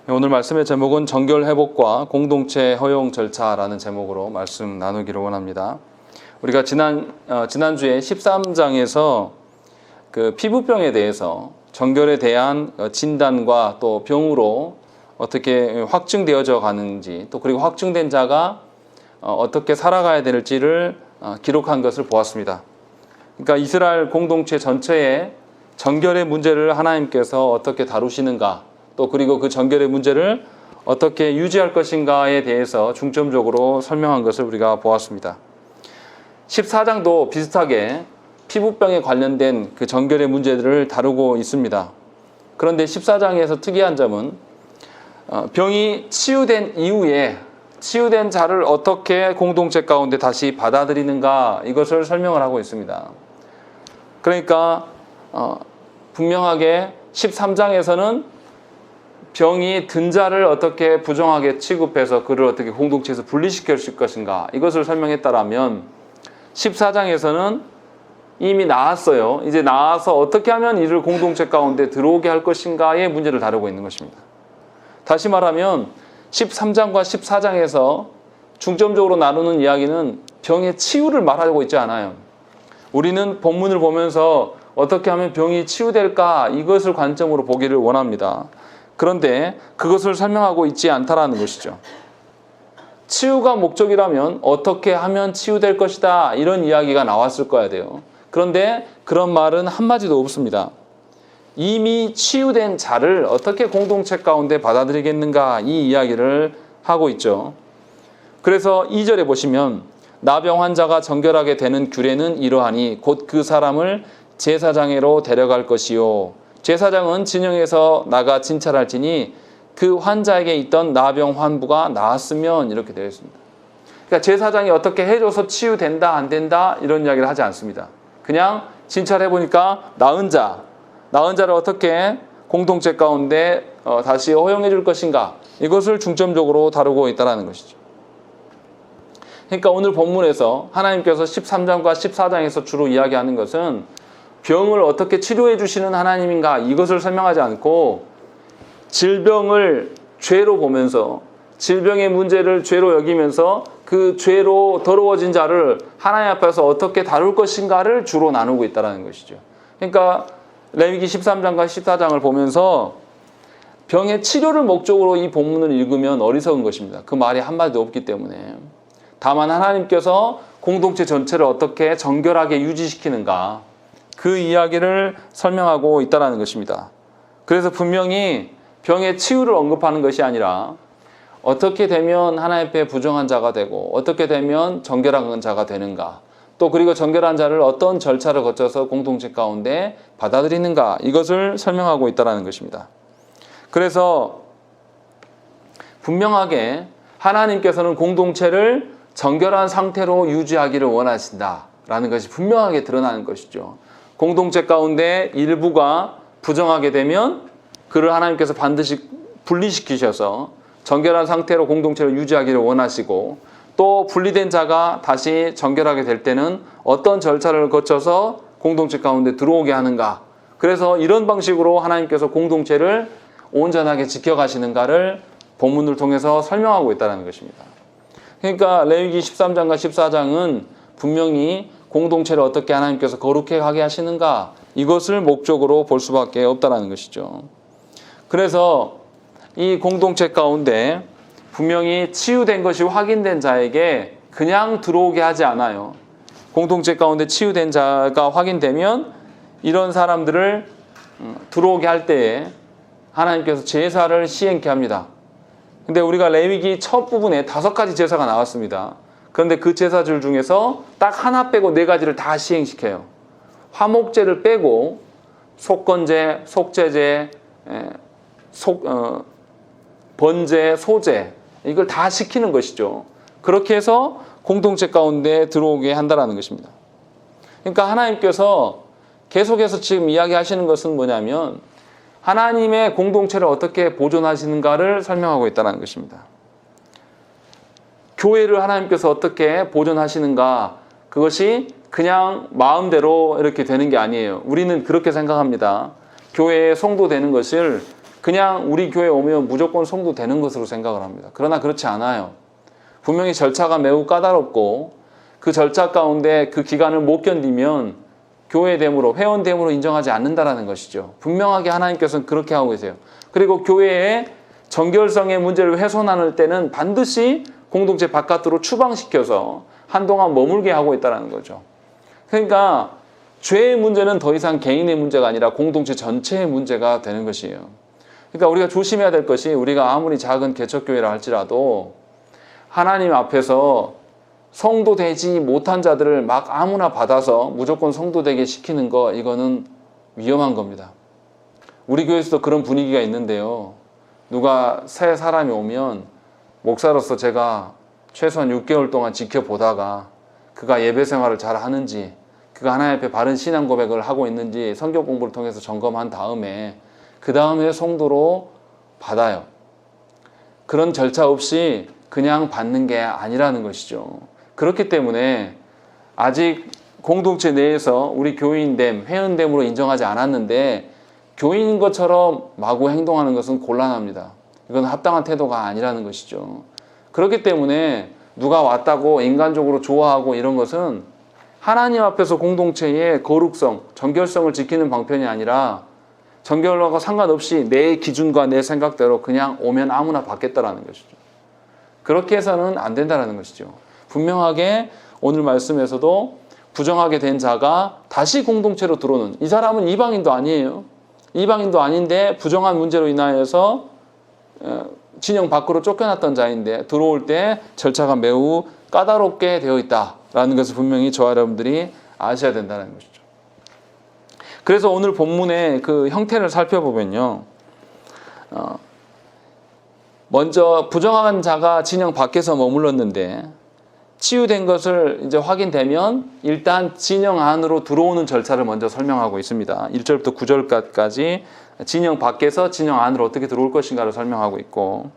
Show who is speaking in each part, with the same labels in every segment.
Speaker 1: 오늘 말씀의 제목은 정결 회복과 공동체 허용 절차라는 제목으로 말씀 나누기를 원합니다. 우리가 지난주에 13장에서 그 피부병에 대해서 정결에 대한 진단과 또 병으로 어떻게 확증되어져 가는지, 또 그리고 확증된 자가 어떻게 살아가야 될지를 기록한 것을 보았습니다. 그러니까 이스라엘 공동체 전체의 정결의 문제를 하나님께서 어떻게 다루시는가, 또 그리고 그 정결의 문제를 어떻게 유지할 것인가에 대해서 중점적으로 설명한 것을 우리가 보았습니다. 14장도 비슷하게 피부병에 관련된 그 정결의 문제들을 다루고 있습니다. 그런데 14장에서 특이한 점은 병이 치유된 이후에 치유된 자를 어떻게 공동체 가운데 다시 받아들이는가, 이것을 설명을 하고 있습니다. 그러니까 분명하게 13장에서는 병이 든 자를 어떻게 부정하게 취급해서 그를 어떻게 공동체에서 분리시킬 수 있을 것인가, 이것을 설명했다라면 14장에서는 이미 나았어요. 이제 나아서 어떻게 하면 이를 공동체 가운데 들어오게 할 것인가의 문제를 다루고 있는 것입니다. 다시 말하면 13장과 14장에서 중점적으로 나누는 이야기는 병의 치유를 말하고 있지 않아요. 우리는 본문을 보면서 어떻게 하면 병이 치유될까, 이것을 관점으로 보기를 원합니다. 그런데 그것을 설명하고 있지 않다라는 것이죠. 치유가 목적이라면 어떻게 하면 치유될 것이다, 이런 이야기가 나왔을 거야 돼요. 그런데 그런 말은 한마디도 없습니다. 이미 치유된 자를 어떻게 공동체 가운데 받아들이겠는가, 이 이야기를 하고 있죠. 그래서 2절에 보시면 나병 환자가 정결하게 되는 규례는 이러하니 곧 그 사람을 제사장에로 데려갈 것이요, 제사장은 진영에서 나가 진찰할지니 그 환자에게 있던 나병 환부가 나았으면, 이렇게 되어 있습니다. 그러니까 제사장이 어떻게 해줘서 치유된다 안 된다 이런 이야기를 하지 않습니다. 그냥 진찰해 보니까 나은 자를 어떻게 공동체 가운데 다시 허용해 줄 것인가, 이것을 중점적으로 다루고 있다는 것이죠. 그러니까 오늘 본문에서 하나님께서 13장과 14장에서 주로 이야기하는 것은 병을 어떻게 치료해 주시는 하나님인가, 이것을 설명하지 않고 질병을 죄로 보면서, 질병의 문제를 죄로 여기면서 그 죄로 더러워진 자를 하나님 앞에서 어떻게 다룰 것인가를 주로 나누고 있다는 것이죠. 그러니까 레위기 13장과 14장을 보면서 병의 치료를 목적으로 이 본문을 읽으면 어리석은 것입니다. 그 말이 한마디도 없기 때문에. 다만 하나님께서 공동체 전체를 어떻게 정결하게 유지시키는가, 그 이야기를 설명하고 있다는 것입니다. 그래서 분명히 병의 치유를 언급하는 것이 아니라 어떻게 되면 하나님 앞에 부정한 자가 되고 어떻게 되면 정결한 자가 되는가, 또 그리고 정결한 자를 어떤 절차를 거쳐서 공동체 가운데 받아들이는가, 이것을 설명하고 있다는 것입니다. 그래서 분명하게 하나님께서는 공동체를 정결한 상태로 유지하기를 원하신다라는 것이 분명하게 드러나는 것이죠. 공동체 가운데 일부가 부정하게 되면 그를 하나님께서 반드시 분리시키셔서 정결한 상태로 공동체를 유지하기를 원하시고, 또 분리된 자가 다시 정결하게 될 때는 어떤 절차를 거쳐서 공동체 가운데 들어오게 하는가, 그래서 이런 방식으로 하나님께서 공동체를 온전하게 지켜가시는가를 본문을 통해서 설명하고 있다는 것입니다. 그러니까 레위기 13장과 14장은 분명히 공동체를 어떻게 하나님께서 거룩하게 하게 하시는가, 이것을 목적으로 볼 수밖에 없다는 것이죠. 그래서 이 공동체 가운데 분명히 치유된 것이 확인된 자에게 그냥 들어오게 하지 않아요. 공동체 가운데 치유된 자가 확인되면 이런 사람들을 들어오게 할 때에 하나님께서 제사를 시행케 합니다. 근데 우리가 레위기 첫 부분에 5가지 제사가 나왔습니다. 그런데 그 제사들 중에서 딱 하나 빼고 4가지를 다 시행시켜요. 화목제를 빼고 속건제, 속죄제, 번제, 소제, 이걸 다 시키는 것이죠. 그렇게 해서 공동체 가운데 들어오게 한다는 것입니다. 그러니까 하나님께서 계속해서 지금 이야기하시는 것은 뭐냐면 하나님의 공동체를 어떻게 보존하시는가를 설명하고 있다는 것입니다. 교회를 하나님께서 어떻게 보존하시는가, 그것이 그냥 마음대로 이렇게 되는 게 아니에요. 우리는 그렇게 생각합니다. 교회에 성도되는 것을 그냥 우리 교회 오면 무조건 성도되는 것으로 생각을 합니다. 그러나 그렇지 않아요. 분명히 절차가 매우 까다롭고 그 절차 가운데 그 기간을 못 견디면 교회됨으로 회원됨으로 인정하지 않는다라는 것이죠. 분명하게 하나님께서는 그렇게 하고 계세요. 그리고 교회의 정결성의 문제를 훼손하는 때는 반드시 공동체 바깥으로 추방시켜서 한동안 머물게 하고 있다는 거죠. 그러니까 죄의 문제는 더 이상 개인의 문제가 아니라 공동체 전체의 문제가 되는 것이에요. 그러니까 우리가 조심해야 될 것이 우리가 아무리 작은 개척교회라 할지라도 하나님 앞에서 성도 되지 못한 자들을 막 아무나 받아서 무조건 성도 되게 시키는 거, 이거는 위험한 겁니다. 우리 교회에서도 그런 분위기가 있는데요. 누가 새 사람이 오면 목사로서 제가 최소한 6개월 동안 지켜보다가 그가 예배 생활을 잘 하는지, 그가 하나님 앞에 바른 신앙 고백을 하고 있는지 성경 공부를 통해서 점검한 다음에 그 다음에 성도로 받아요. 그런 절차 없이 그냥 받는 게 아니라는 것이죠. 그렇기 때문에 아직 공동체 내에서 우리 교인됨, 회원됨으로 인정하지 않았는데 교인인 것처럼 마구 행동하는 것은 곤란합니다. 이건 합당한 태도가 아니라는 것이죠. 그렇기 때문에 누가 왔다고 인간적으로 좋아하고 이런 것은 하나님 앞에서 공동체의 거룩성, 정결성을 지키는 방편이 아니라 정결과 상관없이 내 기준과 내 생각대로 그냥 오면 아무나 받겠다라는 것이죠. 그렇게 해서는 안 된다는 것이죠. 분명하게 오늘 말씀에서도 부정하게 된 자가 다시 공동체로 들어오는, 이 사람은 이방인도 아니에요. 이방인도 아닌데 부정한 문제로 인하여서 진영 밖으로 쫓겨났던 자인데 들어올 때 절차가 매우 까다롭게 되어 있다라는 것을 분명히 저와 여러분들이 아셔야 된다는 것이죠. 그래서 오늘 본문의 그 형태를 살펴보면요. 먼저 부정한 자가 진영 밖에서 머물렀는데 치유된 것을 이제 확인되면 일단 진영 안으로 들어오는 절차를 먼저 설명하고 있습니다. 1절부터 9절까지 진영 밖에서 진영 안으로 어떻게 들어올 것인가를 설명하고 있고,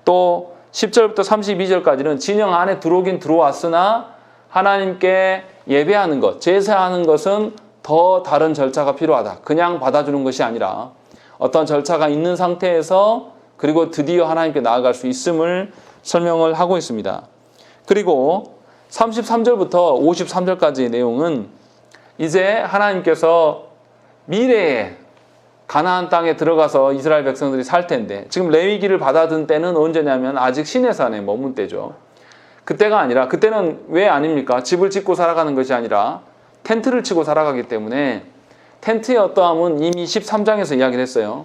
Speaker 1: 또 10절부터 32절까지는 진영 안에 들어오긴 들어왔으나 하나님께 예배하는 것, 제사하는 것은 더 다른 절차가 필요하다. 그냥 받아주는 것이 아니라 어떤 절차가 있는 상태에서 그리고 드디어 하나님께 나아갈 수 있음을 설명을 하고 있습니다. 그리고 33절부터 53절까지의 내용은 이제 하나님께서 미래에 가나안 땅에 들어가서 이스라엘 백성들이 살 텐데, 지금 레위기를 받아든 때는 언제냐면 아직 시내산에 머문 때죠. 그때가 아니라, 그때는 왜 아닙니까? 집을 짓고 살아가는 것이 아니라 텐트를 치고 살아가기 때문에 텐트의 어떠함은 이미 13장에서 이야기를 했어요.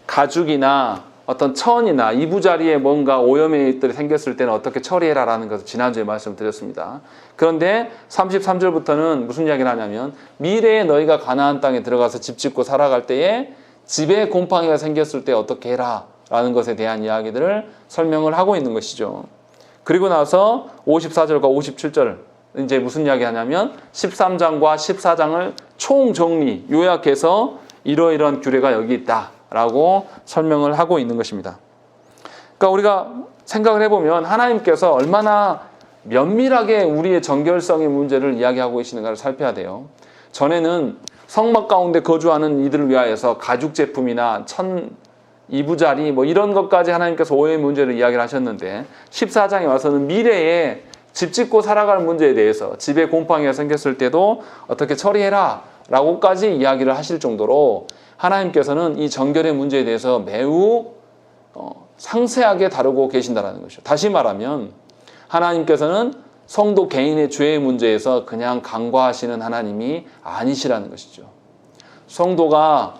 Speaker 1: 가죽이나 어떤 천이나 이부자리에 뭔가 오염액들이 생겼을 때는 어떻게 처리해라라는 것을 지난주에 말씀드렸습니다. 그런데 33절부터는 무슨 이야기를 하냐면 미래에 너희가 가나안 땅에 들어가서 집 짓고 살아갈 때에 집에 곰팡이가 생겼을 때 어떻게 해라라는 것에 대한 이야기들을 설명을 하고 있는 것이죠. 그리고 나서 54절과 57절 이제 무슨 이야기 하냐면 13장과 14장을 총정리 요약해서 이러이러한 규례가 여기 있다라고 설명을 하고 있는 것입니다. 그러니까 우리가 생각을 해보면 하나님께서 얼마나 면밀하게 우리의 정결성의 문제를 이야기하고 계시는가를 살펴야 돼요. 전에는 성막 가운데 거주하는 이들을 위하여서 가죽 제품이나 천 이부자리 뭐 이런 것까지 하나님께서 오해의 문제를 이야기를 하셨는데 14장에 와서는 미래에 집 짓고 살아갈 문제에 대해서 집에 곰팡이가 생겼을 때도 어떻게 처리해라 라고까지 이야기를 하실 정도로 하나님께서는 이 정결의 문제에 대해서 매우 상세하게 다루고 계신다는 것이죠. 다시 말하면 하나님께서는 성도 개인의 죄의 문제에서 그냥 간과하시는 하나님이 아니시라는 것이죠. 성도가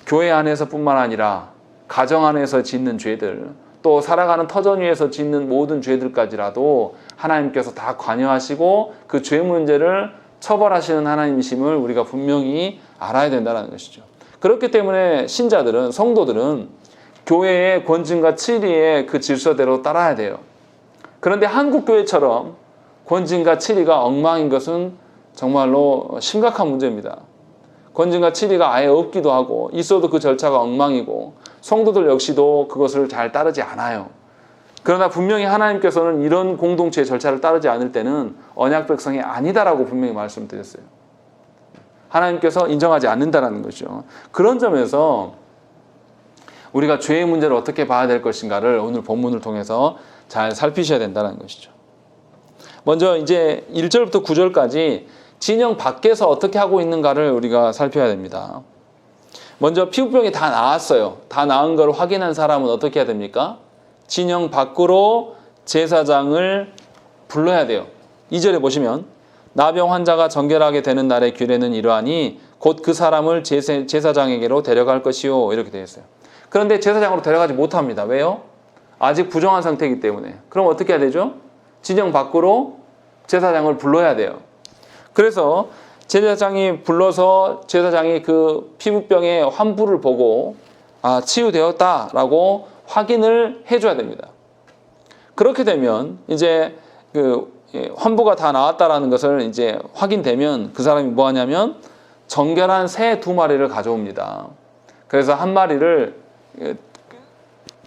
Speaker 1: 교회 안에서뿐만 아니라 가정 안에서 짓는 죄들, 또 살아가는 터전 위에서 짓는 모든 죄들까지라도 하나님께서 다 관여하시고 그 죄 문제를 처벌하시는 하나님이심을 우리가 분명히 알아야 된다는 것이죠. 그렇기 때문에 신자들은, 성도들은 교회의 권징과 칠의의 그 질서대로 따라야 돼요. 그런데 한국 교회처럼 권징과 칠의가 엉망인 것은 정말로 심각한 문제입니다. 권징과 칠의가 아예 없기도 하고 있어도 그 절차가 엉망이고 성도들 역시도 그것을 잘 따르지 않아요. 그러나 분명히 하나님께서는 이런 공동체의 절차를 따르지 않을 때는 언약 백성이 아니다라고 분명히 말씀드렸어요. 하나님께서 인정하지 않는다라는 거죠. 그런 점에서 우리가 죄의 문제를 어떻게 봐야 될 것인가를 오늘 본문을 통해서 잘 살피셔야 된다는 것이죠. 먼저 이제 1절부터 9절까지 진영 밖에서 어떻게 하고 있는가를 우리가 살펴야 됩니다. 먼저 피부병이 다 나았어요. 다 나은 걸 확인한 사람은 어떻게 해야 됩니까? 진영 밖으로 제사장을 불러야 돼요. 2절에 보시면 나병 환자가 정결하게 되는 날의 규례는 이러하니 곧 그 사람을 제사장에게로 데려갈 것이요, 이렇게 되어 있어요. 그런데 제사장으로 데려가지 못합니다. 왜요? 아직 부정한 상태이기 때문에. 그럼 어떻게 해야 되죠? 진영 밖으로 제사장을 불러야 돼요. 그래서 제사장이 불러서 제사장이 그 피부병의 환부를 보고 치유되었다라고 확인을 해줘야 됩니다. 그렇게 되면 이제 그 환부가 다 나았다라는 것을 이제 확인되면 그 사람이 뭐 하냐면 정결한 새 2마리를 가져옵니다. 그래서 한 마리를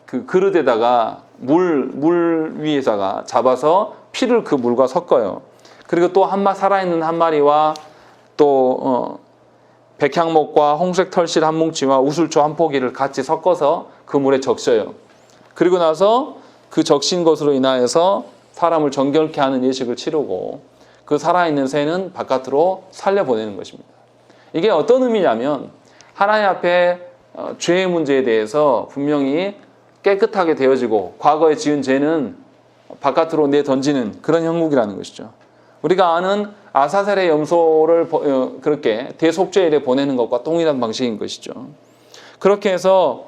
Speaker 1: 그 그릇에다가 물 위에다가 잡아서 피를 그 물과 섞어요. 그리고 또 살아있는 한 마리와 또 백향목과 홍색 털실 한 뭉치와 우슬초 한 포기를 같이 섞어서 그 물에 적셔요. 그리고 나서 그 적신 것으로 인하여서 사람을 정결케 하는 예식을 치르고 그 살아있는 새는 바깥으로 살려보내는 것입니다. 이게 어떤 의미냐면 하나님 앞에 죄의 문제에 대해서 분명히 깨끗하게 되어지고 과거에 지은 죄는 바깥으로 내던지는 그런 형국이라는 것이죠. 우리가 아는 아사셀의 염소를 그렇게 대속죄일에 보내는 것과 동일한 방식인 것이죠. 그렇게 해서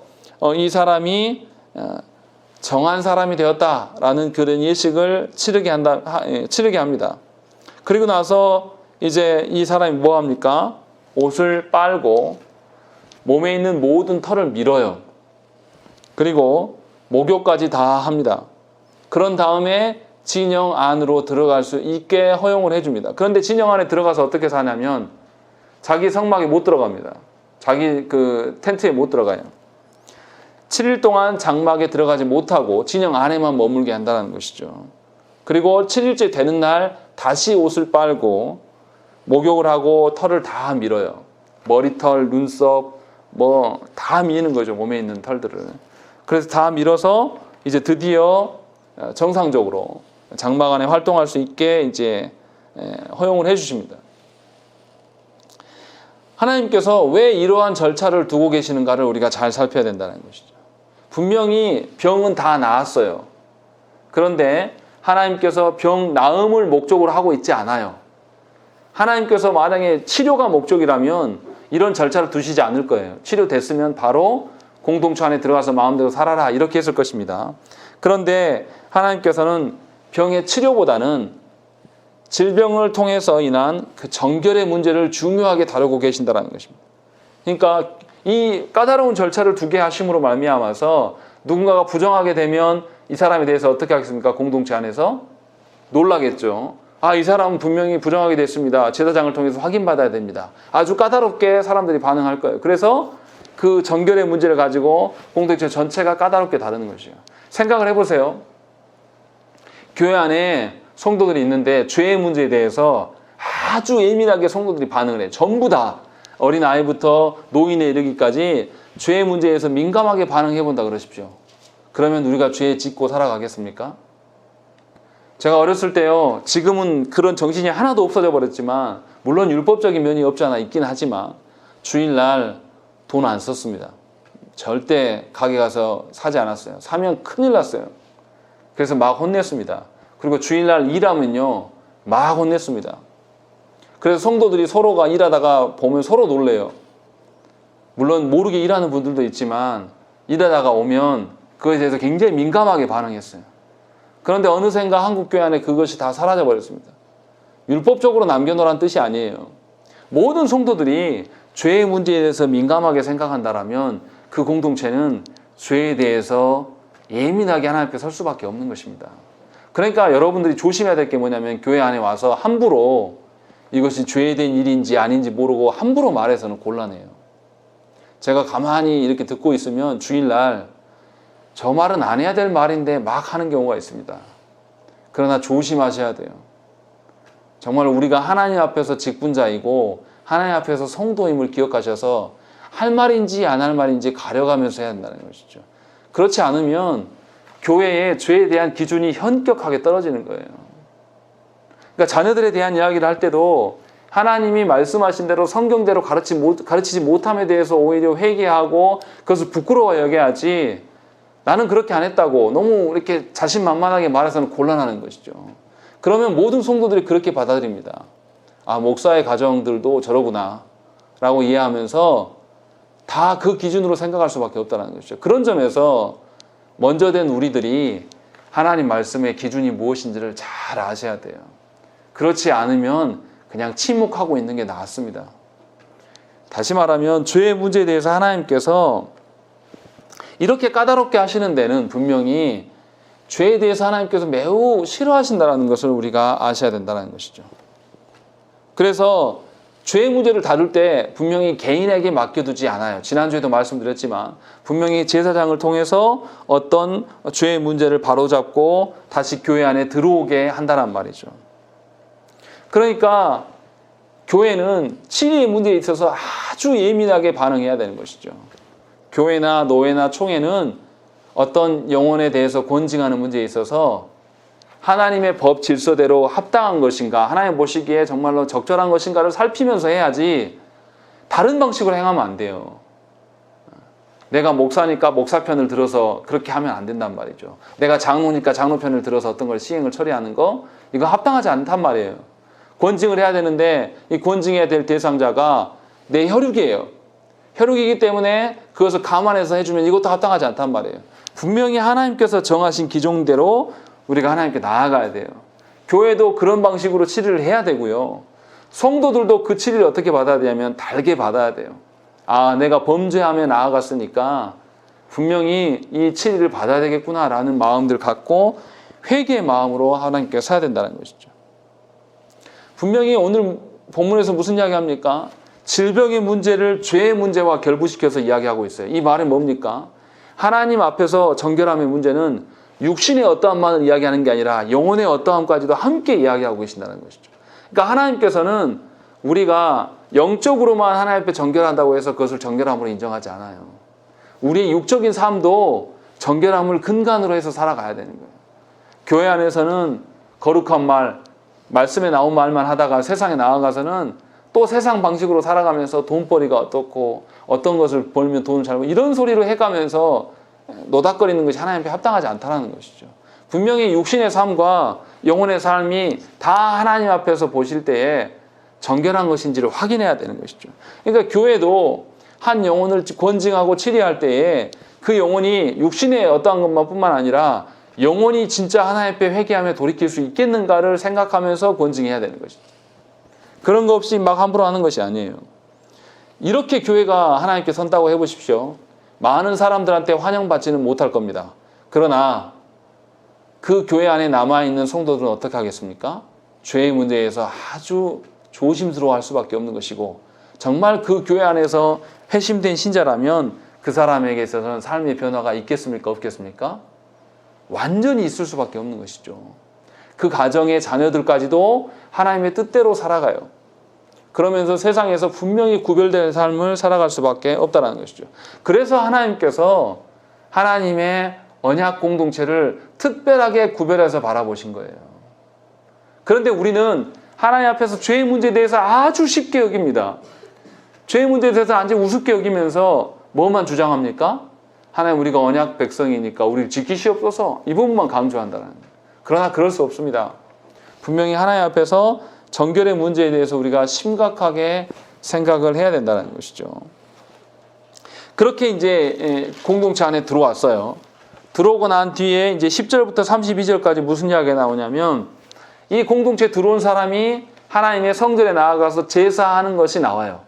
Speaker 1: 이 사람이 정한 사람이 되었다라는 그런 예식을 치르게 합니다. 그리고 나서 이제 이 사람이 뭐 합니까? 옷을 빨고 몸에 있는 모든 털을 밀어요. 그리고 목욕까지 다 합니다. 그런 다음에 진영 안으로 들어갈 수 있게 허용을 해줍니다. 그런데 진영 안에 들어가서 어떻게 사냐면 자기 성막에 못 들어갑니다. 자기 그 텐트에 못 들어가요. 7일 동안 장막에 들어가지 못하고 진영 안에만 머물게 한다는 것이죠. 그리고 7일째 되는 날 다시 옷을 빨고 목욕을 하고 털을 다 밀어요. 머리털, 눈썹 뭐 다 미는 거죠. 몸에 있는 털들을. 그래서 다 밀어서 이제 드디어 정상적으로 장막 안에 활동할 수 있게 이제 허용을 해주십니다. 하나님께서 왜 이러한 절차를 두고 계시는가를 우리가 잘 살펴야 된다는 것이죠. 분명히 병은 다 나았어요. 그런데 하나님께서 병 나음을 목적으로 하고 있지 않아요. 하나님께서 만약에 치료가 목적이라면 이런 절차를 두시지 않을 거예요. 치료됐으면 바로 공동체 안에 들어가서 마음대로 살아라 이렇게 했을 것입니다. 그런데 하나님께서는 병의 치료보다는 질병을 통해서 인한 그 정결의 문제를 중요하게 다루고 계신다는 것입니다. 그러니까 이 까다로운 절차를 두게 하심으로 말미암아서 누군가가 부정하게 되면 이 사람에 대해서 어떻게 하겠습니까? 공동체 안에서 놀라겠죠. 이 사람은 분명히 부정하게 됐습니다. 제사장을 통해서 확인받아야 됩니다. 아주 까다롭게 사람들이 반응할 거예요. 그래서 그 정결의 문제를 가지고 공동체 전체가 까다롭게 다루는 것이에요. 생각을 해보세요. 교회 안에 성도들이 있는데 죄의 문제에 대해서 아주 예민하게 성도들이 반응을 해요. 전부 다 어린아이부터 노인에 이르기까지 죄의 문제에서 민감하게 반응해본다 그러십시오. 그러면 우리가 죄에 짓고 살아가겠습니까? 제가 어렸을 때요, 지금은 그런 정신이 하나도 없어져 버렸지만 물론 율법적인 면이 없지 않아 있긴 하지만 주일날 돈 안 썼습니다. 절대 가게 가서 사지 않았어요. 사면 큰일 났어요. 그래서 막 혼냈습니다. 그리고 주일날 일하면요 막 혼냈습니다. 그래서 성도들이 서로가 일하다가 보면 서로 놀래요. 물론 모르게 일하는 분들도 있지만 일하다가 오면 그것에 대해서 굉장히 민감하게 반응했어요. 그런데 어느샌가 한국교회 안에 그것이 다 사라져 버렸습니다. 율법적으로 남겨놓으란 뜻이 아니에요. 모든 성도들이 죄의 문제에 대해서 민감하게 생각한다라면 그 공동체는 죄에 대해서 예민하게 하나님 앞에 설 수밖에 없는 것입니다. 그러니까 여러분들이 조심해야 될 게 뭐냐면 교회 안에 와서 함부로 이것이 죄된 일인지 아닌지 모르고 함부로 말해서는 곤란해요. 제가 가만히 이렇게 듣고 있으면 주일날 저 말은 안 해야 될 말인데 막 하는 경우가 있습니다. 그러나 조심하셔야 돼요. 정말 우리가 하나님 앞에서 직분자이고 하나님 앞에서 성도임을 기억하셔서 할 말인지 안 할 말인지 가려가면서 해야 한다는 것이죠. 그렇지 않으면 교회의 죄에 대한 기준이 현격하게 떨어지는 거예요. 그러니까 자녀들에 대한 이야기를 할 때도 하나님이 말씀하신 대로 성경대로 가르치지 못함에 대해서 오히려 회개하고 그것을 부끄러워 여겨야지, 나는 그렇게 안 했다고 너무 이렇게 자신만만하게 말해서는 곤란하는 것이죠. 그러면 모든 성도들이 그렇게 받아들입니다. 아, 목사의 가정들도 저러구나 라고 이해하면서 다 그 기준으로 생각할 수밖에 없다는 것이죠. 그런 점에서 먼저 된 우리들이 하나님 말씀의 기준이 무엇인지를 잘 아셔야 돼요. 그렇지 않으면 그냥 침묵하고 있는 게 낫습니다. 다시 말하면 죄의 문제에 대해서 하나님께서 이렇게 까다롭게 하시는 데는 분명히 죄에 대해서 하나님께서 매우 싫어하신다는 것을 우리가 아셔야 된다는 것이죠. 그래서 죄의 문제를 다룰 때 분명히 개인에게 맡겨두지 않아요. 지난주에도 말씀드렸지만 분명히 제사장을 통해서 어떤 죄의 문제를 바로잡고 다시 교회 안에 들어오게 한다는 말이죠. 그러니까 교회는 치리의 문제에 있어서 아주 예민하게 반응해야 되는 것이죠. 교회나 노회나 총회는 어떤 영혼에 대해서 권징하는 문제에 있어서 하나님의 법 질서대로 합당한 것인가, 하나님 보시기에 정말로 적절한 것인가를 살피면서 해야지 다른 방식으로 행하면 안 돼요. 내가 목사니까 목사 편을 들어서 그렇게 하면 안 된단 말이죠. 내가 장로니까 장로 편을 들어서 어떤 걸 시행을 처리하는 거, 이거 합당하지 않단 말이에요. 권징을 해야 되는데 이 권징해야 될 대상자가 내 혈육이에요. 혈육이기 때문에 그것을 감안해서 해주면 이것도 합당하지 않단 말이에요. 분명히 하나님께서 정하신 기종대로 우리가 하나님께 나아가야 돼요. 교회도 그런 방식으로 치리를 해야 되고요. 성도들도 그 치리를 어떻게 받아야 되냐면 달게 받아야 돼요. 아, 내가 범죄함에 나아갔으니까 분명히 이 치리를 받아야 되겠구나라는 마음들 갖고 회개의 마음으로 하나님께 서야 된다는 것이죠. 분명히 오늘 본문에서 무슨 이야기합니까? 질병의 문제를 죄의 문제와 결부시켜서 이야기하고 있어요. 이 말은 뭡니까? 하나님 앞에서 정결함의 문제는 육신의 어떠함만을 이야기하는 게 아니라 영혼의 어떠함까지도 함께 이야기하고 계신다는 것이죠. 그러니까 하나님께서는 우리가 영적으로만 하나님 앞에 정결한다고 해서 그것을 정결함으로 인정하지 않아요. 우리의 육적인 삶도 정결함을 근간으로 해서 살아가야 되는 거예요. 교회 안에서는 거룩한 말, 말씀에 나온 말만 하다가 세상에 나아가서는 또 세상 방식으로 살아가면서 돈벌이가 어떻고 어떤 것을 벌면 돈을 잘 벌고 이런 소리로 해가면서 노닥거리는 것이 하나님 앞에 합당하지 않다는 것이죠. 분명히 육신의 삶과 영혼의 삶이 다 하나님 앞에서 보실 때에 정결한 것인지를 확인해야 되는 것이죠. 그러니까 교회도 한 영혼을 권징하고 치리할 때에 그 영혼이 육신의 어떠한 것만 뿐만 아니라 영혼이 진짜 하나님 앞에 회개하며 돌이킬 수 있겠는가를 생각하면서 권징해야 되는 것이죠. 그런 거 없이 막 함부로 하는 것이 아니에요. 이렇게 교회가 하나님께 선다고 해보십시오. 많은 사람들한테 환영받지는 못할 겁니다. 그러나 그 교회 안에 남아있는 성도들은 어떻게 하겠습니까? 죄의 문제에서 아주 조심스러워할 수밖에 없는 것이고, 정말 그 교회 안에서 회심된 신자라면 그 사람에게 있어서는 삶의 변화가 있겠습니까? 없겠습니까? 완전히 있을 수밖에 없는 것이죠. 그 가정의 자녀들까지도 하나님의 뜻대로 살아가요. 그러면서 세상에서 분명히 구별된 삶을 살아갈 수밖에 없다는 것이죠. 그래서 하나님께서 하나님의 언약 공동체를 특별하게 구별해서 바라보신 거예요. 그런데 우리는 하나님 앞에서 죄의 문제에 대해서 아주 쉽게 여깁니다. 죄의 문제에 대해서 아주 우습게 여기면서 뭐만 주장합니까? 하나님, 우리가 언약 백성이니까 우리를 지키시옵소서, 이 부분만 강조한다는 거예요. 그러나 그럴 수 없습니다. 분명히 하나님 앞에서 정결의 문제에 대해서 우리가 심각하게 생각을 해야 된다는 것이죠. 그렇게 이제 공동체 안에 들어왔어요. 들어오고 난 뒤에 이제 10절부터 32절까지 무슨 이야기가 나오냐면, 이 공동체에 들어온 사람이 하나님의 성전에 나아가서 제사하는 것이 나와요.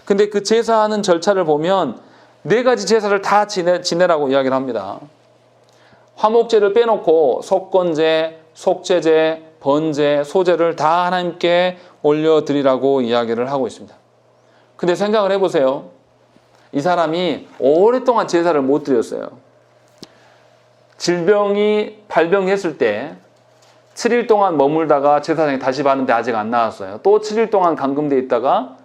Speaker 1: 근데 그 제사하는 절차를 보면 4가지 제사를 다 지내라고 이야기를 합니다. 화목제를 빼놓고 속건제, 속죄제, 번제, 소제를 다 하나님께 올려드리라고 이야기를 하고 있습니다. 근데 생각을 해보세요. 이 사람이 오랫동안 제사를 못 드렸어요. 질병이 발병했을 때 7일 동안 머물다가 제사장이 다시 봤는데 아직 안 나왔어요. 또 7일 동안 감금돼 있다가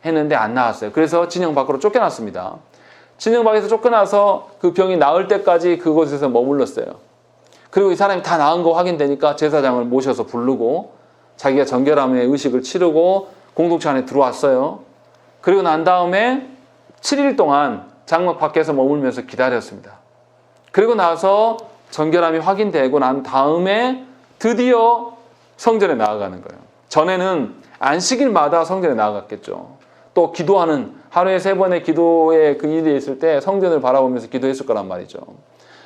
Speaker 1: 했는데 안 나았어요. 그래서 진영 밖으로 쫓겨났습니다. 진영 밖에서 쫓겨나서 그 병이 나을 때까지 그곳에서 머물렀어요. 그리고 이 사람이 다 나은 거 확인되니까 제사장을 모셔서 부르고 자기가 정결함의 의식을 치르고 공동체 안에 들어왔어요. 그리고 난 다음에 7일 동안 장막 밖에서 머물면서 기다렸습니다. 그리고 나서 정결함이 확인되고 난 다음에 드디어 성전에 나아가는 거예요. 전에는 안식일마다 성전에 나아갔겠죠. 또 기도하는 하루에 3번의 기도의 그 일이 있을 때 성전을 바라보면서 기도했을 거란 말이죠.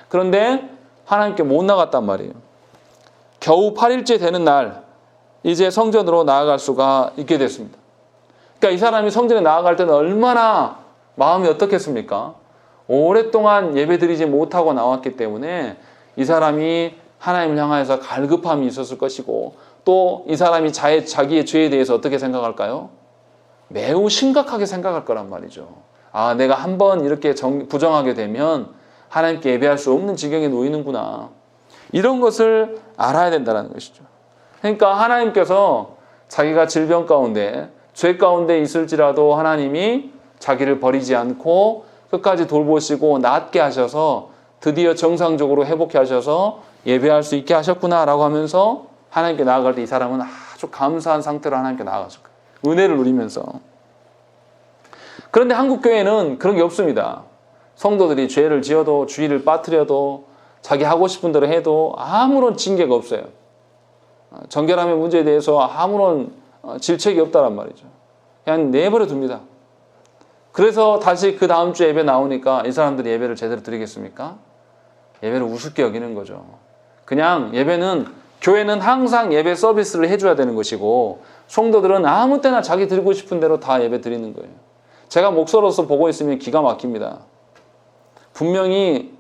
Speaker 1: 그런데 하나님께 못 나갔단 말이에요. 겨우 8일째 되는 날 이제 성전으로 나아갈 수가 있게 됐습니다. 그러니까 이 사람이 성전에 나아갈 때는 얼마나 마음이 어떻겠습니까? 오랫동안 예배드리지 못하고 나왔기 때문에 이 사람이 하나님을 향하여서 갈급함이 있었을 것이고 또 이 사람이 자기의 죄에 대해서 어떻게 생각할까요? 매우 심각하게 생각할 거란 말이죠. 아, 내가 한번 이렇게 부정하게 되면 하나님께 예배할 수 없는 지경에 놓이는구나. 이런 것을 알아야 된다는 것이죠. 그러니까 하나님께서 자기가 질병 가운데 죄 가운데 있을지라도 하나님이 자기를 버리지 않고 끝까지 돌보시고 낫게 하셔서 드디어 정상적으로 회복해 하셔서 예배할 수 있게 하셨구나라고 하면서 하나님께 나아갈 때 이 사람은 아주 감사한 상태로 하나님께 나아갔을 거예요. 은혜를 누리면서. 그런데 한국 교회는 그런 게 없습니다. 성도들이 죄를 지어도 주의를 빠뜨려도 자기 하고 싶은 대로 해도 아무런 징계가 없어요. 정결함의 문제에 대해서 아무런 질책이 없다란 말이죠. 그냥 내버려 둡니다. 그래서 다시 그 다음 주 예배 나오니까 이 사람들이 예배를 제대로 드리겠습니까? 예배를 우습게 여기는 거죠. 그냥 교회는 항상 예배 서비스를 해줘야 되는 것이고 성도들은 아무 때나 자기 드리고 싶은 대로 다 예배 드리는 거예요. 제가 목사로서 보고 있으면 기가 막힙니다. 분명히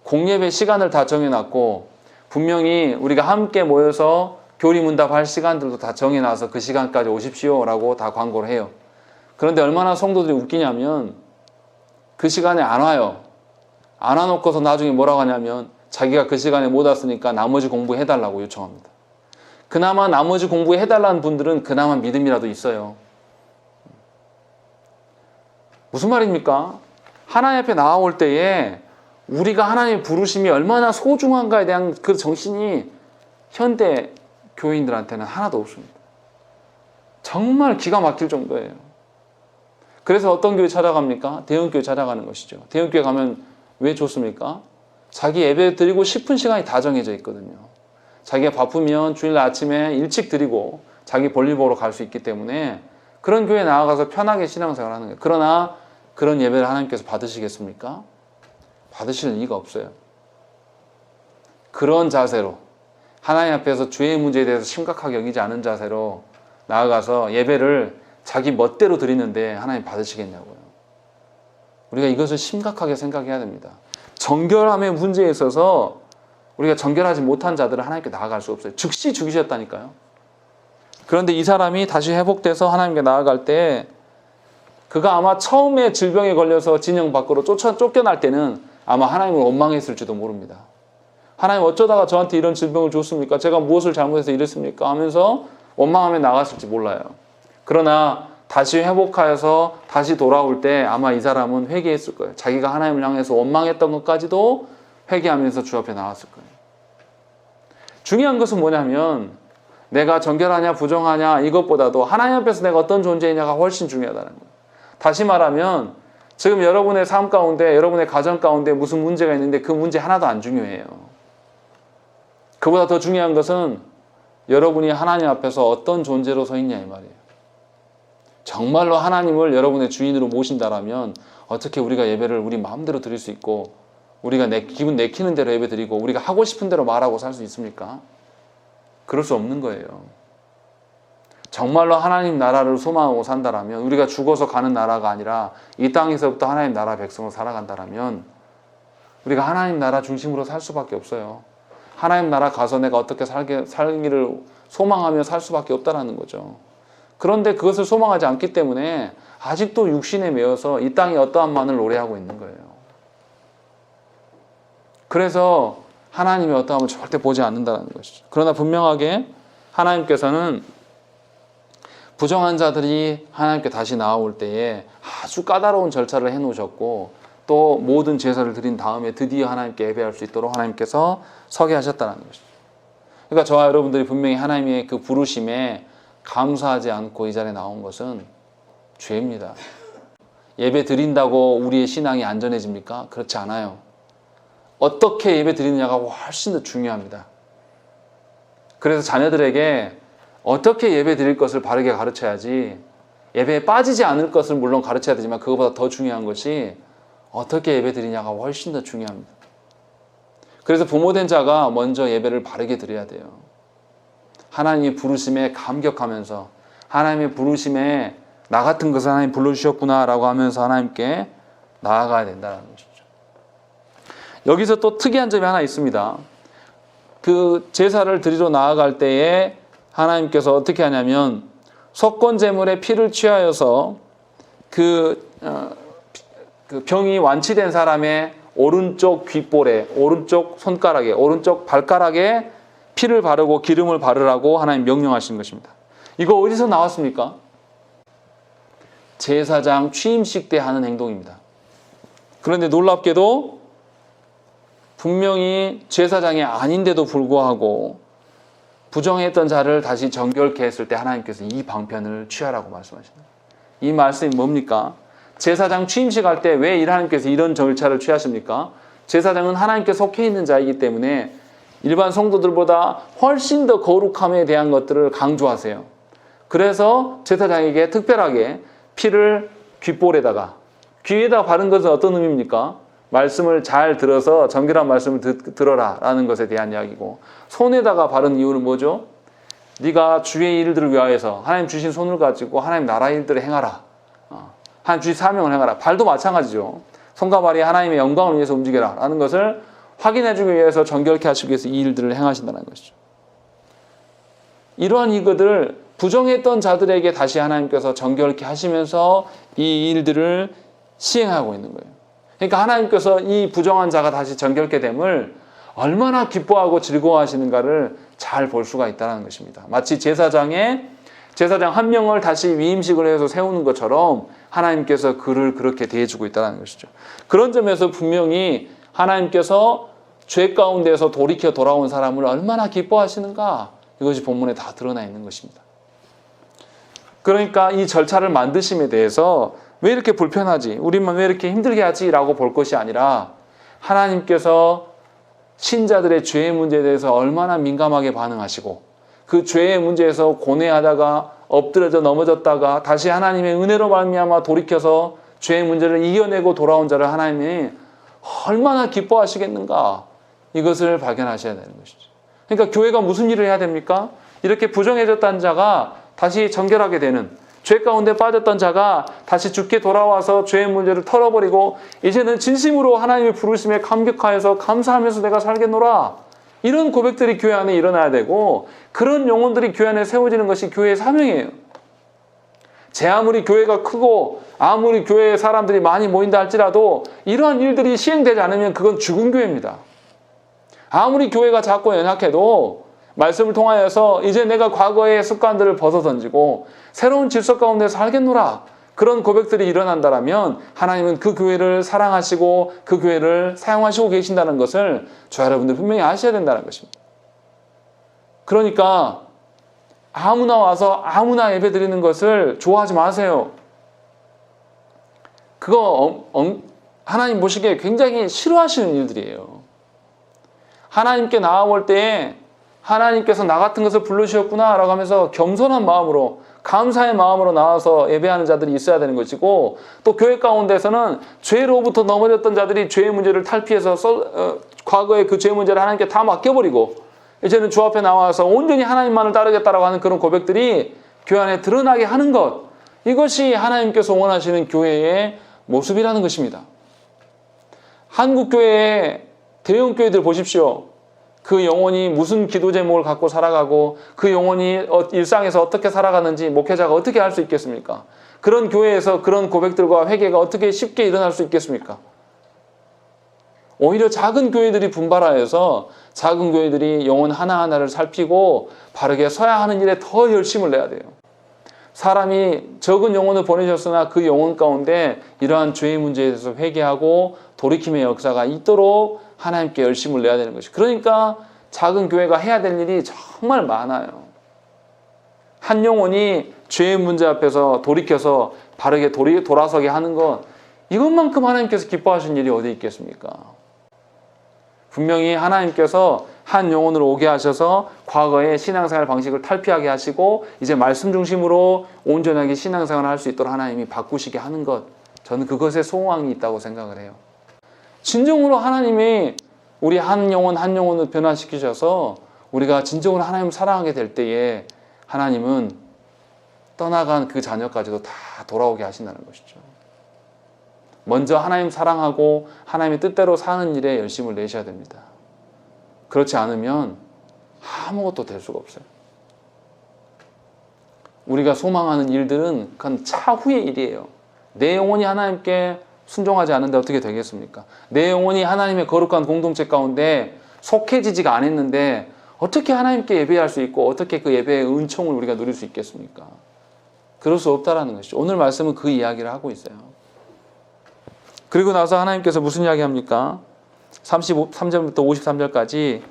Speaker 1: 공예배 시간을 다 정해놨고 분명히 우리가 함께 모여서 교리문답할 시간들도 다 정해놔서 그 시간까지 오십시오라고 다 광고를 해요. 그런데 얼마나 성도들이 웃기냐면 그 시간에 안 와요. 안 와놓고서 나중에 뭐라고 하냐면 자기가 그 시간에 못 왔으니까 나머지 공부해달라고 요청합니다. 그나마 나머지 공부해달라는 분들은 그나마 믿음이라도 있어요. 무슨 말입니까? 하나님 앞에 나아올 때에 우리가 하나님의 부르심이 얼마나 소중한가에 대한 그 정신이 현대 교인들한테는 하나도 없습니다. 정말 기가 막힐 정도예요. 그래서 어떤 교회 찾아갑니까? 대형교회 찾아가는 것이죠. 대형교회 가면 왜 좋습니까? 자기 예배 드리고 싶은 시간이 다 정해져 있거든요. 자기가 바쁘면 주일 아침에 일찍 드리고 자기 볼일 보러 갈 수 있기 때문에 그런 교회에 나아가서 편하게 신앙생활 하는 거예요. 그러나 그런 예배를 하나님께서 받으시겠습니까? 받으실 리가 없어요. 그런 자세로 하나님 앞에서 죄의 문제에 대해서 심각하게 여기지 않은 자세로 나아가서 예배를 자기 멋대로 드리는데 하나님 받으시겠냐고요. 우리가 이것을 심각하게 생각해야 됩니다. 정결함의 문제에 있어서 우리가 정결하지 못한 자들은 하나님께 나아갈 수 없어요. 즉시 죽이셨다니까요. 그런데 이 사람이 다시 회복돼서 하나님께 나아갈 때 그가 아마 처음에 질병에 걸려서 진영 밖으로 쫓겨날 때는 아마 하나님을 원망했을지도 모릅니다. 하나님 어쩌다가 저한테 이런 질병을 줬습니까? 제가 무엇을 잘못해서 이랬습니까? 하면서 원망하며 나갔을지 몰라요. 그러나 다시 회복하여서 다시 돌아올 때 아마 이 사람은 회개했을 거예요. 자기가 하나님을 향해서 원망했던 것까지도 회개하면서 주 앞에 나왔을 거예요. 중요한 것은 뭐냐면 내가 정결하냐 부정하냐 이것보다도 하나님 앞에서 내가 어떤 존재이냐가 훨씬 중요하다는 거예요. 다시 말하면 지금 여러분의 삶 가운데 여러분의 가정 가운데 무슨 문제가 있는데 그 문제 하나도 안 중요해요. 그보다 더 중요한 것은 여러분이 하나님 앞에서 어떤 존재로 서 있냐 이 말이에요. 정말로 하나님을 여러분의 주인으로 모신다라면 어떻게 우리가 예배를 우리 마음대로 드릴 수 있고 우리가 기분 내키는 대로 예배 드리고 우리가 하고 싶은 대로 말하고 살 수 있습니까? 그럴 수 없는 거예요. 정말로 하나님 나라를 소망하고 산다라면 우리가 죽어서 가는 나라가 아니라 이 땅에서부터 하나님 나라 백성으로 살아간다라면 우리가 하나님 나라 중심으로 살 수밖에 없어요. 하나님 나라 가서 내가 어떻게 살기를 소망하며 살 수밖에 없다라는 거죠. 그런데 그것을 소망하지 않기 때문에 아직도 육신에 매여서 이 땅의 어떠한 만을 노래하고 있는 거예요. 그래서 하나님의 어떠함을 절대 보지 않는다는 것이죠. 그러나 분명하게 하나님께서는 부정한 자들이 하나님께 다시 나아올 때에 아주 까다로운 절차를 해놓으셨고 또 모든 제사를 드린 다음에 드디어 하나님께 예배할 수 있도록 하나님께서 서게 하셨다는 것이죠. 그러니까 저와 여러분들이 분명히 하나님의 그 부르심에 감사하지 않고 이 자리에 나온 것은 죄입니다. 예배 드린다고 우리의 신앙이 안전해집니까? 그렇지 않아요. 어떻게 예배 드리느냐가 훨씬 더 중요합니다. 그래서 자녀들에게 어떻게 예배 드릴 것을 바르게 가르쳐야지, 예배에 빠지지 않을 것을 물론 가르쳐야 되지만 그것보다 더 중요한 것이 어떻게 예배 드리냐가 훨씬 더 중요합니다. 그래서 부모된 자가 먼저 예배를 바르게 드려야 돼요. 하나님의 부르심에 감격하면서 하나님의 부르심에 나 같은 것을 하나님 불러주셨구나 라고 하면서 하나님께 나아가야 된다는 것이죠. 여기서 또 특이한 점이 하나 있습니다. 그 제사를 드리러 나아갈 때에 하나님께서 어떻게 하냐면 속건 제물의 피를 취하여서 그 병이 완치된 사람의 오른쪽 귓볼에, 오른쪽 손가락에, 오른쪽 발가락에 피를 바르고 기름을 바르라고 하나님 명령하신 것입니다. 이거 어디서 나왔습니까? 제사장 취임식 때 하는 행동입니다. 그런데 놀랍게도 분명히 제사장이 아닌데도 불구하고 부정했던 자를 다시 정결케 했을 때 하나님께서 이 방편을 취하라고 말씀하십니다. 이 말씀이 뭡니까? 제사장 취임식 할 때 왜 하나님께서 이런 절차를 취하십니까? 제사장은 하나님께 속해 있는 자이기 때문에 일반 성도들보다 훨씬 더 거룩함에 대한 것들을 강조하세요. 그래서 제사장에게 특별하게 피를 귓볼에다가, 귀에다 바른 것은 어떤 의미입니까? 말씀을 잘 들어서 정결한 말씀을 들어라 라는 것에 대한 이야기고, 손에다가 바른 이유는 뭐죠? 네가 주의 일들을 위하여서 하나님 주신 손을 가지고 하나님 나라 일들을 행하라. 하나님 주신 사명을 행하라. 발도 마찬가지죠. 손과 발이 하나님의 영광을 위해서 움직여라 라는 것을 확인해주기 위해서 정결케 하시기 위해서 이 일들을 행하신다는 것이죠. 이러한 이것을 부정했던 자들에게 다시 하나님께서 정결케 하시면서 이 일들을 시행하고 있는 거예요. 그러니까 하나님께서 이 부정한 자가 다시 정결케 됨을 얼마나 기뻐하고 즐거워하시는가를 잘 볼 수가 있다는 것입니다. 마치 제사장 한 명을 다시 위임식을 해서 세우는 것처럼 하나님께서 그를 그렇게 대해주고 있다는 것이죠. 그런 점에서 분명히 하나님께서 죄 가운데서 돌이켜 돌아온 사람을 얼마나 기뻐하시는가, 이것이 본문에 다 드러나 있는 것입니다. 그러니까 이 절차를 만드심에 대해서 왜 이렇게 불편하지? 우리만 왜 이렇게 힘들게 하지? 라고 볼 것이 아니라 하나님께서 신자들의 죄의 문제에 대해서 얼마나 민감하게 반응하시고 그 죄의 문제에서 고뇌하다가 엎드려져 넘어졌다가 다시 하나님의 은혜로 말미암아 돌이켜서 죄의 문제를 이겨내고 돌아온 자를 하나님이 얼마나 기뻐하시겠는가, 이것을 발견하셔야 되는 것이죠. 그러니까 교회가 무슨 일을 해야 됩니까? 이렇게 부정해졌다는 자가 다시 정결하게 되는, 죄 가운데 빠졌던 자가 다시 주께 돌아와서 죄의 문제를 털어버리고 이제는 진심으로 하나님의 부르심에 감격하여서 감사하면서 내가 살겠노라, 이런 고백들이 교회 안에 일어나야 되고, 그런 영혼들이 교회 안에 세워지는 것이 교회의 사명이에요. 제 아무리 교회가 크고 아무리 교회에 사람들이 많이 모인다 할지라도 이러한 일들이 시행되지 않으면 그건 죽은 교회입니다. 아무리 교회가 작고 연약해도 말씀을 통하여서 이제 내가 과거의 습관들을 벗어던지고 새로운 질서 가운데 살겠노라, 그런 고백들이 일어난다면 하나님은 그 교회를 사랑하시고 그 교회를 사용하시고 계신다는 것을 저와 여러분들 분명히 아셔야 된다는 것입니다. 그러니까 아무나 와서 아무나 예배 드리는 것을 좋아하지 마세요. 그거 하나님 보시기에 굉장히 싫어하시는 일들이에요. 하나님께 나아올 때에 하나님께서 나 같은 것을 부르셨구나 라고 하면서 겸손한 마음으로, 감사의 마음으로 나와서 예배하는 자들이 있어야 되는 것이고, 또 교회 가운데서는 죄로부터 넘어졌던 자들이 죄의 문제를 탈피해서 과거의 그 죄의 문제를 하나님께 다 맡겨버리고 이제는 주 앞에 나와서 온전히 하나님만을 따르겠다라고 하는 그런 고백들이 교회 안에 드러나게 하는 것, 이것이 하나님께서 원하시는 교회의 모습이라는 것입니다. 한국 교회의 대형 교회들 보십시오. 그 영혼이 무슨 기도 제목을 갖고 살아가고 그 영혼이 일상에서 어떻게 살아가는지 목회자가 어떻게 할 수 있겠습니까? 그런 교회에서 그런 고백들과 회개가 어떻게 쉽게 일어날 수 있겠습니까? 오히려 작은 교회들이 분발하여서 작은 교회들이 영혼 하나하나를 살피고 바르게 서야 하는 일에 더 열심을 내야 돼요. 사람이 적은 영혼을 보내셨으나 그 영혼 가운데 이러한 죄의 문제에 대해서 회개하고 돌이킴의 역사가 있도록 하나님께 열심을 내야 되는 것이. 그러니까 작은 교회가 해야 될 일이 정말 많아요. 한 영혼이 죄의 문제 앞에서 돌이켜서 바르게 돌아서게 하는 것, 이것만큼 하나님께서 기뻐하신 일이 어디 있겠습니까? 분명히 하나님께서 한 영혼을 오게 하셔서 과거의 신앙생활 방식을 탈피하게 하시고 이제 말씀 중심으로 온전하게 신앙생활을 할 수 있도록 하나님이 바꾸시게 하는 것, 저는 그것에 소망이 있다고 생각을 해요. 진정으로 하나님이 우리 한 영혼을 변화시키셔서 우리가 진정으로 하나님을 사랑하게 될 때에 하나님은 떠나간 그 자녀까지도 다 돌아오게 하신다는 것이죠. 먼저 하나님 사랑하고 하나님의 뜻대로 사는 일에 열심을 내셔야 됩니다. 그렇지 않으면 아무것도 될 수가 없어요. 우리가 소망하는 일들은 그건 차후의 일이에요. 내 영혼이 하나님께 순종하지 않는데 어떻게 되겠습니까? 내 영혼이 하나님의 거룩한 공동체 가운데 속해지지가 않았는데 어떻게 하나님께 예배할 수 있고 어떻게 그 예배의 은총을 우리가 누릴 수 있겠습니까? 그럴 수 없다라는 것이죠. 오늘 말씀은 그 이야기를 하고 있어요. 그리고 나서 하나님께서 무슨 이야기 합니까? 33절부터 53절까지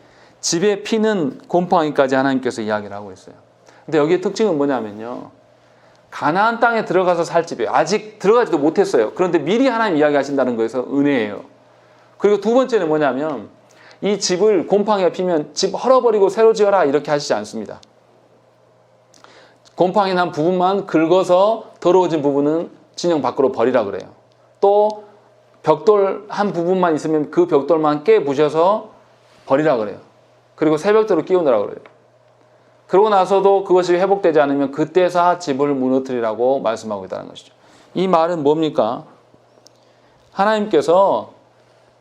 Speaker 1: 집에 피는 곰팡이까지 하나님께서 이야기를 하고 있어요. 근데 여기의 특징은 뭐냐면요, 가나안 땅에 들어가서 살 집이에요. 아직 들어가지도 못했어요. 그런데 미리 하나님 이야기하신다는 거에서 은혜예요. 그리고 두 번째는 뭐냐면 이 집을 곰팡이가 피면 집 헐어버리고 새로 지어라 이렇게 하시지 않습니다. 곰팡이 난 부분만 긁어서 더러워진 부분은 진영 밖으로 버리라 그래요. 또 벽돌 한 부분만 있으면 그 벽돌만 깨부셔서 버리라 그래요. 그리고 새 벽돌을 끼우느라 그래요. 그러고 나서도 그것이 회복되지 않으면 그때서 집을 무너뜨리라고 말씀하고 있다는 것이죠. 이 말은 뭡니까? 하나님께서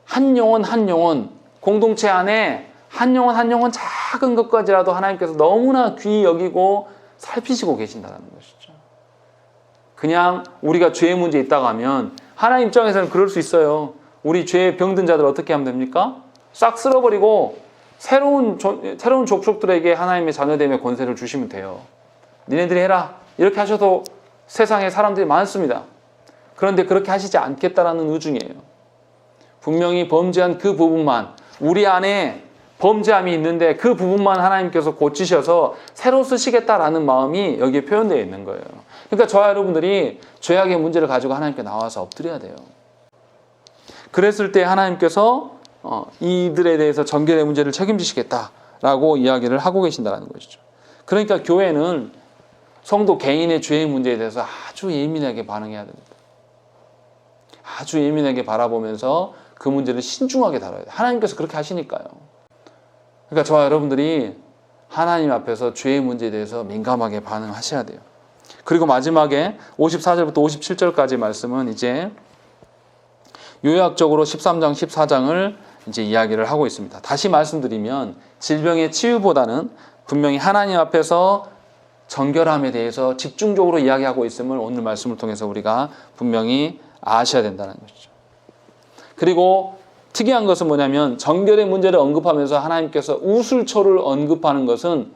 Speaker 1: 한 영혼 공동체 안에 한 영혼 작은 것까지라도 하나님께서 너무나 귀히 여기고 살피시고 계신다는 것이죠. 그냥 우리가 죄의 문제에 있다고 하면 하나님 입장에서는 그럴 수 있어요. 우리 죄에 병든 자들 어떻게 하면 됩니까? 싹 쓸어버리고 새로운 족속들에게 하나님의 자녀됨의 권세를 주시면 돼요. 니네들이 해라 이렇게 하셔도 세상에 사람들이 많습니다. 그런데 그렇게 하시지 않겠다라는 의중이에요. 분명히 범죄한 그 부분만, 우리 안에 범죄함이 있는데 그 부분만 하나님께서 고치셔서 새로 쓰시겠다라는 마음이 여기에 표현되어 있는 거예요. 그러니까 저와 여러분들이 죄악의 문제를 가지고 하나님께 나와서 엎드려야 돼요. 그랬을 때 하나님께서 이들에 대해서 정결의 문제를 책임지시겠다라고 이야기를 하고 계신다는 것이죠. 그러니까 교회는 성도 개인의 죄의 문제에 대해서 아주 예민하게 반응해야 됩니다. 아주 예민하게 바라보면서 그 문제를 신중하게 다뤄야 돼요. 하나님께서 그렇게 하시니까요. 그러니까 저와 여러분들이 하나님 앞에서 죄의 문제에 대해서 민감하게 반응하셔야 돼요. 그리고 마지막에 54절부터 57절까지 말씀은 이제 요약적으로 13장, 14장을 이제 이야기를 하고 있습니다. 다시 말씀드리면 질병의 치유보다는 분명히 하나님 앞에서 정결함에 대해서 집중적으로 이야기하고 있음을 오늘 말씀을 통해서 우리가 분명히 아셔야 된다는 것이죠. 그리고 특이한 것은 뭐냐면 정결의 문제를 언급하면서 하나님께서 우슬초를 언급하는 것은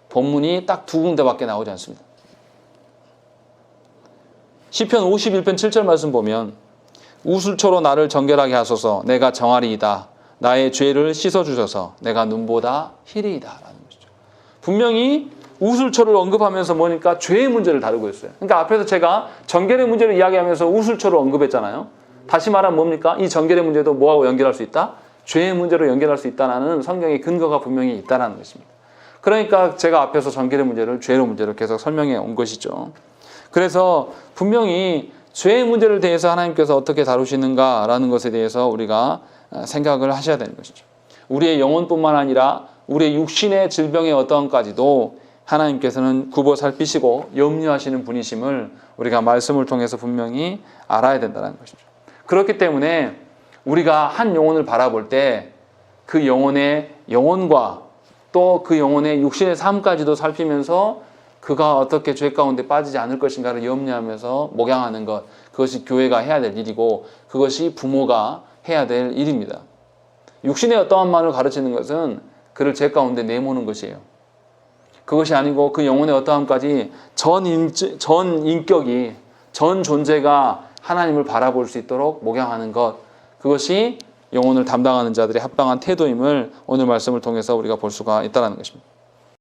Speaker 1: 본문이 딱 두 군데밖에 나오지 않습니다. 시편 51편 7절 말씀 보면 우슬초로 나를 정결하게 하소서 내가 정하리이다. 나의 죄를 씻어주셔서 내가 눈보다 희리이다 라는 것이죠. 분명히 우슬초를 언급하면서 뭐니까 죄의 문제를 다루고 있어요. 그러니까 앞에서 제가 정결의 문제를 이야기하면서 우슬초를 언급했잖아요. 다시 말하면 뭡니까? 이 정결의 문제도 뭐하고 연결할 수 있다? 죄의 문제로 연결할 수 있다는 성경의 근거가 분명히 있다는 것입니다. 그러니까 제가 앞에서 정결의 문제를 죄의 문제로 계속 설명해 온 것이죠. 그래서 분명히 죄의 문제를 대해서 하나님께서 어떻게 다루시는가라는 것에 대해서 우리가 생각을 하셔야 되는 것이죠. 우리의 영혼뿐만 아니라 우리의 육신의 질병의 어떠함까지도 하나님께서는 굽어 살피시고 염려하시는 분이심을 우리가 말씀을 통해서 분명히 알아야 된다는 것이죠. 그렇기 때문에 우리가 한 영혼을 바라볼 때 그 영혼의 영혼과 또 그 영혼의 육신의 삶까지도 살피면서 그가 어떻게 죄 가운데 빠지지 않을 것인가를 염려하면서 목양하는 것, 그것이 교회가 해야 될 일이고 그것이 부모가 해야 될 일입니다. 육신의 어떠한 말을 가르치는 것은 그를 죄 가운데 내모는 것이에요. 그것이 아니고 그 영혼의 어떠함까지 전 인격이, 전 존재가 하나님을 바라볼 수 있도록 목양하는 것, 그것이 영혼을 담당하는 자들의 합당한 태도임을 오늘 말씀을 통해서 우리가 볼 수가 있다는 것입니다.